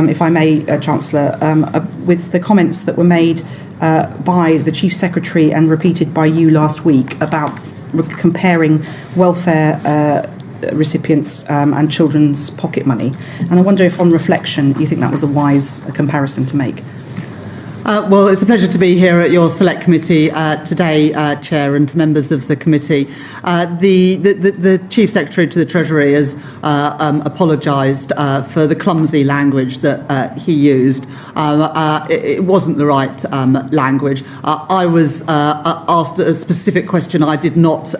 if I may, Chancellor, with the comments that were made by the Chief Secretary and repeated by you last week about comparing welfare recipients and children's pocket money. And I wonder if on reflection you think that was a wise comparison to make. Well, it's a pleasure to be here at your Select Committee today, Chair, and to members of the committee. The Chief Secretary to the Treasury has apologised for the clumsy language that he used. It wasn't the right language. I was asked a specific question. I did not,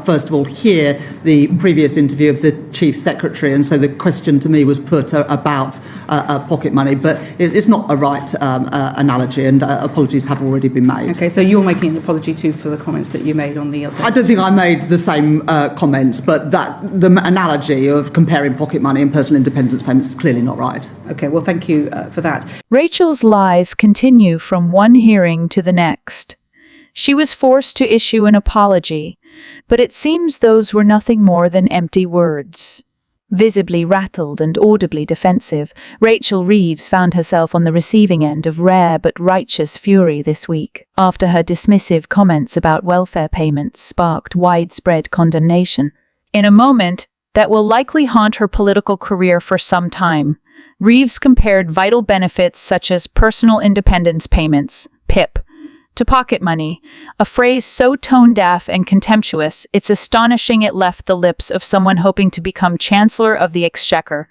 first of all, hear the previous interview of the Chief Secretary, and so the question to me was put about pocket money, but it's not a right analogy, and apologies have already been made. Okay, so you're making an apology too for the comments that you made on the... I don't think I made the same comments, but the analogy of comparing pocket money and personal independence payments is clearly not right. Okay, well, thank you for that. Rachel's lies continue from one hearing to the next. She was forced to issue an apology, but it seems those were nothing more than empty words. Visibly rattled and audibly defensive, Rachel Reeves found herself on the receiving end of rare but righteous fury this week, after her dismissive comments about welfare payments sparked widespread condemnation. In a moment that will likely haunt her political career for some time, Reeves compared vital benefits such as personal independence payments, PIP, to pocket money, a phrase so tone-deaf and contemptuous, it's astonishing it left the lips of someone hoping to become Chancellor of the Exchequer.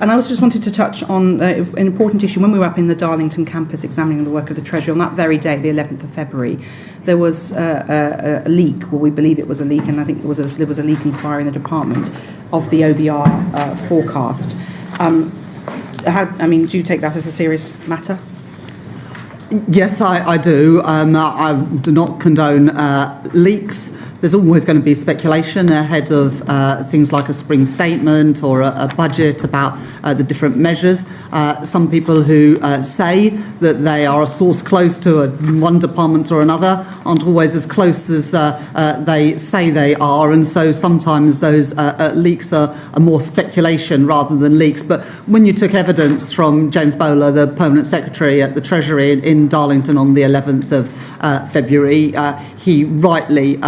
And I also just wanted to touch on an important issue. When we were up in the Darlington campus examining the work of the Treasury on that very day, the 11th of February, there was a leak, well, we believe it was a leak, and I think there was a leak inquiry in the department of the OBR forecast. Do you take that as a serious matter? Yes, I do. I do not condone leaks. There's always going to be speculation ahead of things like a spring statement or a budget about the different measures. Some people who say that they are a source close to one department or another aren't always as close as they say they are, and so sometimes those leaks are more speculation rather than leaks. But when you took evidence from James Bowler, the Permanent Secretary at the Treasury in Darlington on the 11th of February, he rightly said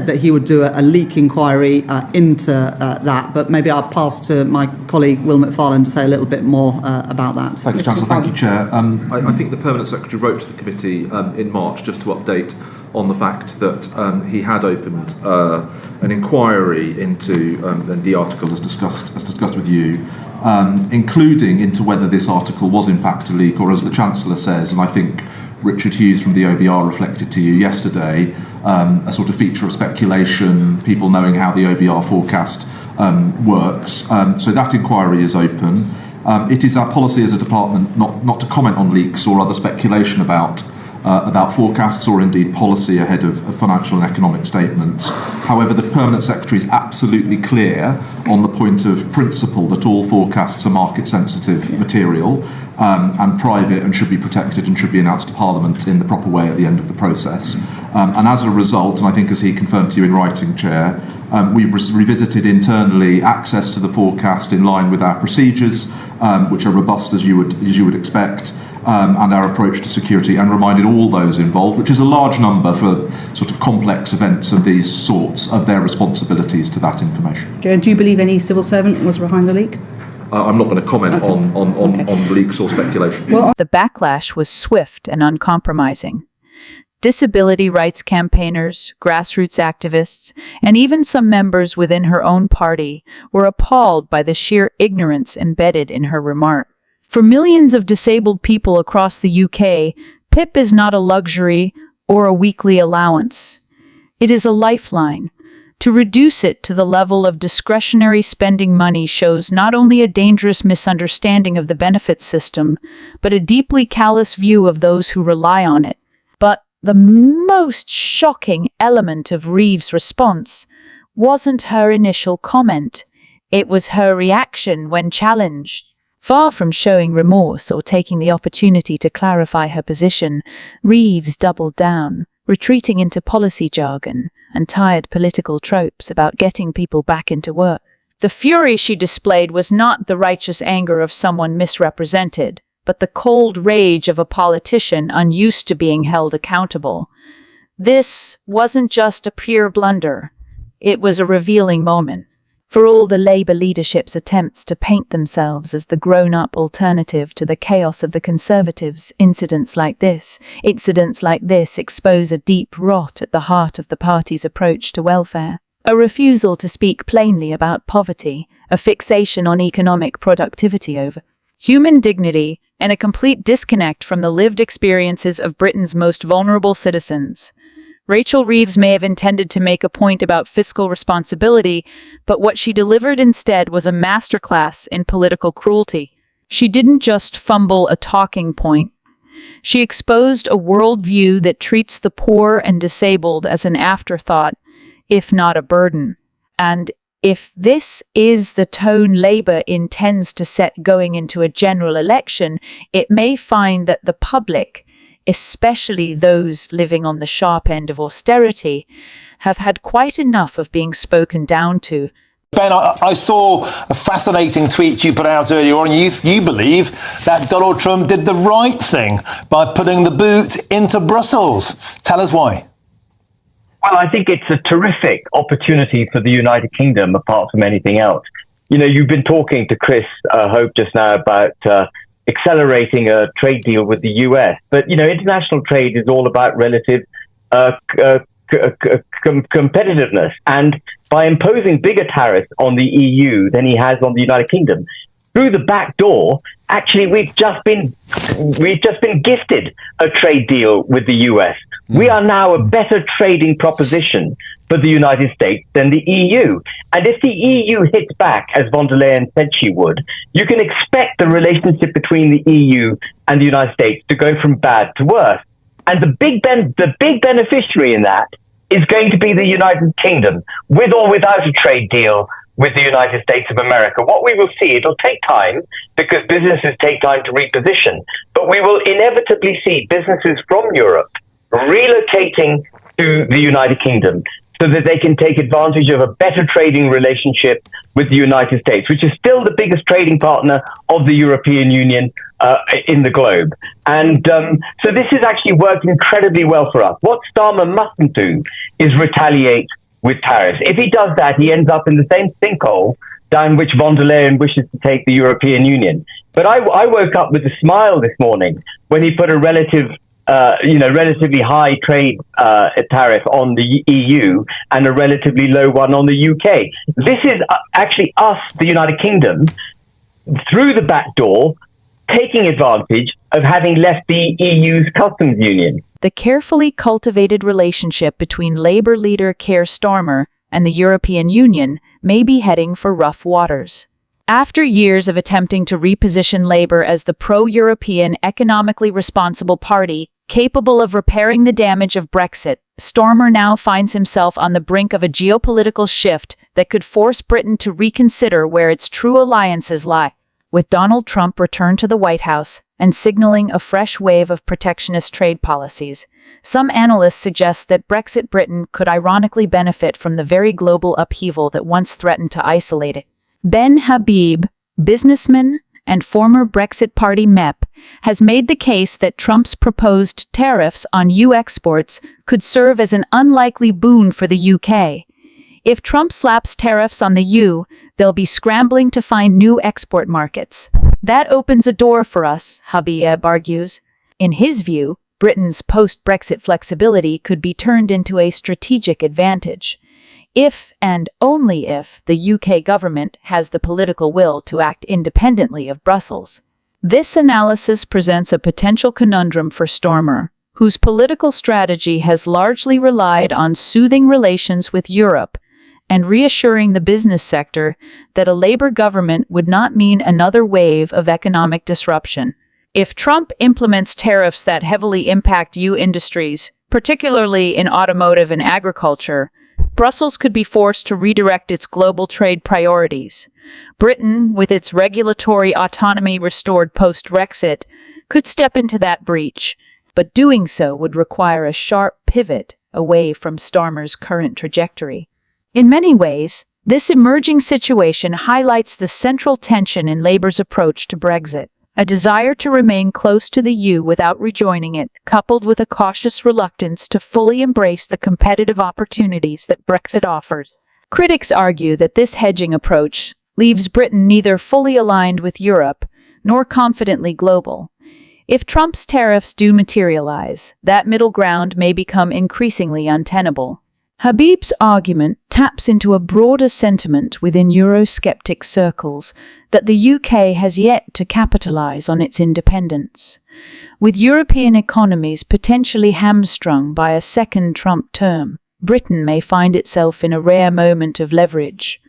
that he would do a leak inquiry into that. But maybe I'll pass to my colleague Will McFarlane to say a little bit more about that. Thank you, Chancellor. Thank you, Chair. I think the Permanent Secretary wrote to the committee in March just to update on the fact that he had opened an inquiry into the article as discussed with you, including into whether this article was in fact a leak, or as the Chancellor says, and I think Richard Hughes from the OBR reflected to you yesterday, a sort of feature of speculation, people knowing how the OBR forecast works. So that inquiry is open. It is our policy as a department not to comment on leaks or other speculation about forecasts or indeed policy ahead of financial and economic statements. However, the Permanent Secretary is absolutely clear on the point of principle that all forecasts are market-sensitive material and private and should be protected and should be announced to Parliament in the proper way at the end of the process. And as a result, and I think as he confirmed to you in writing, Chair, we've revisited internally access to the forecast in line with our procedures, which are robust as you would expect, and our approach to security, and reminded all those involved, which is a large number for sort of complex events of these sorts, of their responsibilities to that information. Okay, and do you believe any civil servant was behind the leak? I'm not going to comment on leaks or speculation. The backlash was swift and uncompromising. Disability rights campaigners, grassroots activists, and even some members within her own party were appalled by the sheer ignorance embedded in her remark. For millions of disabled people across the UK, PIP is not a luxury or a weekly allowance. It is a lifeline. To reduce it to the level of discretionary spending money shows not only a dangerous misunderstanding of the benefits system, but a deeply callous view of those who rely on it. But the most shocking element of Reeves' response wasn't her initial comment. It was her reaction when challenged. Far from showing remorse or taking the opportunity to clarify her position, Reeves doubled down, retreating into policy jargon and tired political tropes about getting people back into work. The fury she displayed was not the righteous anger of someone misrepresented, but the cold rage of a politician unused to being held accountable. This wasn't just a pure blunder. It was a revealing moment. For all the Labour leadership's attempts to paint themselves as the grown-up alternative to the chaos of the Conservatives, incidents like this expose a deep rot at the heart of the party's approach to welfare. A refusal to speak plainly about poverty, a fixation on economic productivity over human dignity, and a complete disconnect from the lived experiences of Britain's most vulnerable citizens. Rachel Reeves may have intended to make a point about fiscal responsibility, but what she delivered instead was a masterclass in political cruelty. She didn't just fumble a talking point. She exposed a worldview that treats the poor and disabled as an afterthought, if not a burden. And if this is the tone Labour intends to set going into a general election, it may find that the public, especially those living on the sharp end of austerity, have had quite enough of being spoken down to. Ben, I saw a fascinating tweet you put out earlier on. You believe that Donald Trump did the right thing by putting the boot into Brussels. Tell us why. Well, I think it's a terrific opportunity for the United Kingdom, apart from anything else. You know, you've been talking to Chris Hope just now about accelerating a trade deal with the US. But, you know, international trade is all about relative competitiveness. And by imposing bigger tariffs on the EU than he has on the United Kingdom, through the back door, actually, we've just been gifted a trade deal with the US. We are now a better trading proposition for the United States than the EU. And if the EU hits back, as von der Leyen said she would, you can expect the relationship between the EU and the United States to go from bad to worse. And the big beneficiary in that is going to be the United Kingdom, with or without a trade deal with the United States of America. What we will see, it'll take time because businesses take time to reposition, but we will inevitably see businesses from Europe relocating to the United Kingdom so that they can take advantage of a better trading relationship with the United States, which is still the biggest trading partner of the European Union in the globe. And so this has actually worked incredibly well for us. What Starmer mustn't do is retaliate with tariffs. If he does that, he ends up in the same sinkhole down which von der Leyen wishes to take the European Union. But I woke up with a smile this morning when he put a relatively high trade tariff on the EU and a relatively low one on the UK. This is actually us, the United Kingdom, through the back door, taking advantage of having left the EU's customs union. The carefully cultivated relationship between Labour leader Keir Starmer and the European Union may be heading for rough waters. After years of attempting to reposition Labour as the pro-European, economically responsible party capable of repairing the damage of Brexit, Starmer now finds himself on the brink of a geopolitical shift that could force Britain to reconsider where its true alliances lie. With Donald Trump returned to the White House and signaling a fresh wave of protectionist trade policies, some analysts suggest that Brexit Britain could ironically benefit from the very global upheaval that once threatened to isolate it. Ben Habib, businessman and former Brexit Party MEP, has made the case that Trump's proposed tariffs on EU exports could serve as an unlikely boon for the UK. If Trump slaps tariffs on the EU, they'll be scrambling to find new export markets. That opens a door for us, Habib argues. In his view, Britain's post-Brexit flexibility could be turned into a strategic advantage, if and only if the UK government has the political will to act independently of Brussels. This analysis presents a potential conundrum for Starmer, whose political strategy has largely relied on soothing relations with Europe and reassuring the business sector that a Labour government would not mean another wave of economic disruption. If Trump implements tariffs that heavily impact EU industries, particularly in automotive and agriculture, Brussels could be forced to redirect its global trade priorities. Britain, with its regulatory autonomy restored post-Brexit, could step into that breach, but doing so would require a sharp pivot away from Starmer's current trajectory. In many ways, This emerging situation highlights the central tension in Labour's approach to Brexit, a desire to remain close to the EU without rejoining it, coupled with a cautious reluctance to fully embrace the competitive opportunities that Brexit offers. Critics argue that this hedging approach leaves Britain neither fully aligned with Europe nor confidently global. If Trump's tariffs do materialize, that middle ground may become increasingly untenable. Habib's argument taps into a broader sentiment within Eurosceptic circles that the UK has yet to capitalize on its independence. With European economies potentially hamstrung by a second Trump term, Britain may find itself in a rare moment of leverage,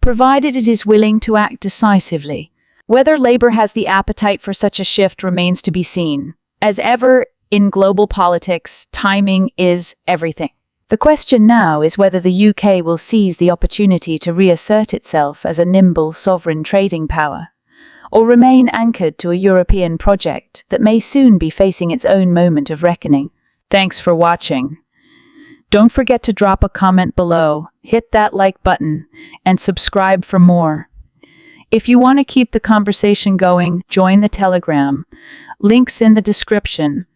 provided it is willing to act decisively. Whether Labour has the appetite for such a shift remains to be seen. As ever in global politics, timing is everything. The question now is whether the UK will seize the opportunity to reassert itself as a nimble sovereign trading power, or remain anchored to a European project that may soon be facing its own moment of reckoning. Thanks for watching. Don't forget to drop a comment below, hit that like button, and subscribe for more. If you want to keep the conversation going, join the Telegram. Links in the description.